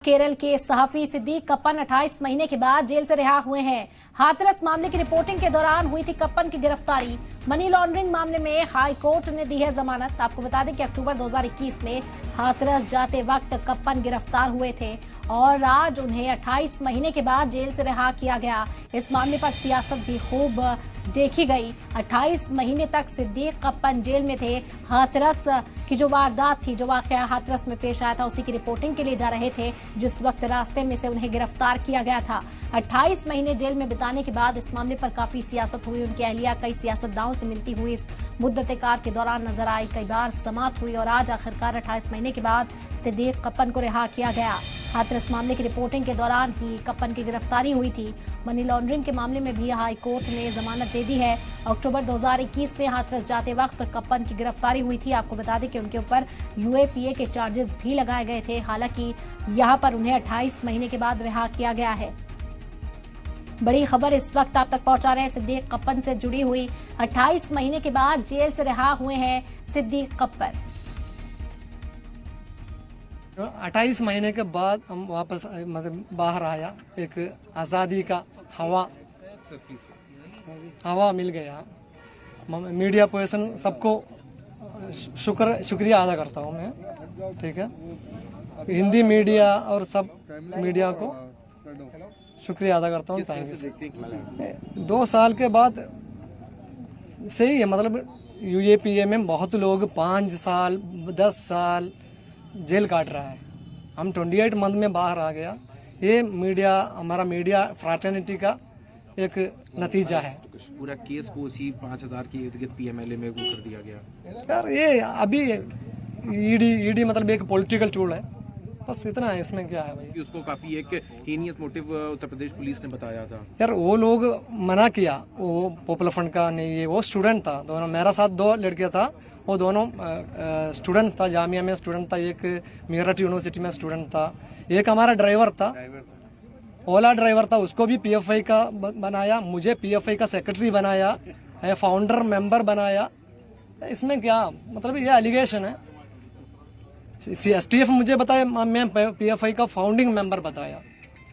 केरल के सहाफी सिद्दीक कप्पन 28 महीने के बाद जेल से रिहा हुए हैं। हाथरस मामले की रिपोर्टिंग के दौरान हुई थी कप्पन की गिरफ्तारी। मनी लॉन्ड्रिंग मामले में हाई कोर्ट ने दी है जमानत। आपको बता दें कि अक्टूबर 2021 में हाथरस जाते वक्त कप्पन गिरफ्तार हुए थे और आज उन्हें 28 महीने के बाद जेल से रिहा किया गया। इस मामले पर सियासत भी खूब देखी गई। 28 महीने तक सिद्दीक कप्पन जेल में थे। हाथरस की जो वारदात थी, जो वाकया हाथरस में पेश आया था, उसी की रिपोर्टिंग के लिए जा रहे थे जिस वक्त रास्ते में से उन्हें गिरफ्तार किया गया था। 28 महीने जेल में बिताने के बाद इस मामले पर काफी सियासत हुई। उनकी अहलिया कई सियासतदानों से मिलती हुई इस मुद्दत-ए-कार के दौरान नजर आई, कई बार समाअत हुई और आज आखिरकार 28 महीने के बाद सिद्दीक कप्पन को रिहा किया गया। हाथरस मामले की रिपोर्टिंग के दौरान ही कप्पन की गिरफ्तारी हुई थी। मनी लॉन्ड्रिंग के मामले में भी हाई कोर्ट ने जमानत दे दी है। अक्टूबर 2021 में हाथरस जाते वक्त कप्पन की गिरफ्तारी हुई थी। आपको बता दें कि उनके ऊपर यूएपीए के चार्जेस भी लगाए गए थे। हालांकि यहां पर उन्हें 28 महीने के बाद रिहा किया गया है। बड़ी खबर इस वक्त आप तक पहुंचा रहे हैं सिद्दीक कप्पन से जुड़ी हुई। 28 महीने के बाद जेल से रिहा हुए हैं सिद्दीक कप्पन। 28 महीने के बाद हम वापस मतलब बाहर आया। एक आज़ादी का हवा मिल गया। मीडिया पर्सन सबको शुक्रिया अदा करता हूँ मैं, ठीक है। हिंदी मीडिया और सब मीडिया को शुक्रिया अदा करता हूँ। Thank you. 2 साल के बाद सही है, मतलब यूएपीए में बहुत लोग 5 साल 10 साल जेल काट रहा है। हम 28 मंथ में बाहर आ गया। ये मीडिया, हमारा मीडिया फ्रैटर्निटी का एक नतीजा है। पूरा केस को उसी 5000 के इर्द-गिर्द पीएमएलए में वो कर दिया गया। यार ये अभी ईडी मतलब एक पॉलिटिकल टूल है, बस इतना है। इसमें क्या है भाई कि उसको काफी एक heinous motive Uttar Pradesh police ने बताया था। यार वो लोग मना किया, वो पॉपुलर फ्रंट का नहीं, ये वो स्टूडेंट था। दोनों मेरा साथ 2 लड़कियां था, वो दोनों स्टूडेंट था, जामिया में स्टूडेंट था, एक मेरठ यूनिवर्सिटी में स्टूडेंट था। एक हमारा ड्राइवर था, ओला ड्राइवर था, उसको भी पीएफआई का बनाया, मुझे पीएफआई का सेक्रेटरी बनाया, फाउंडर मेंबर बनाया। इसमें क्या मतलब, ये एलिगेशन है। एसटीएफ मुझे बताया, मैं पीएफआई का फाउंडिंग मेंबर बताया।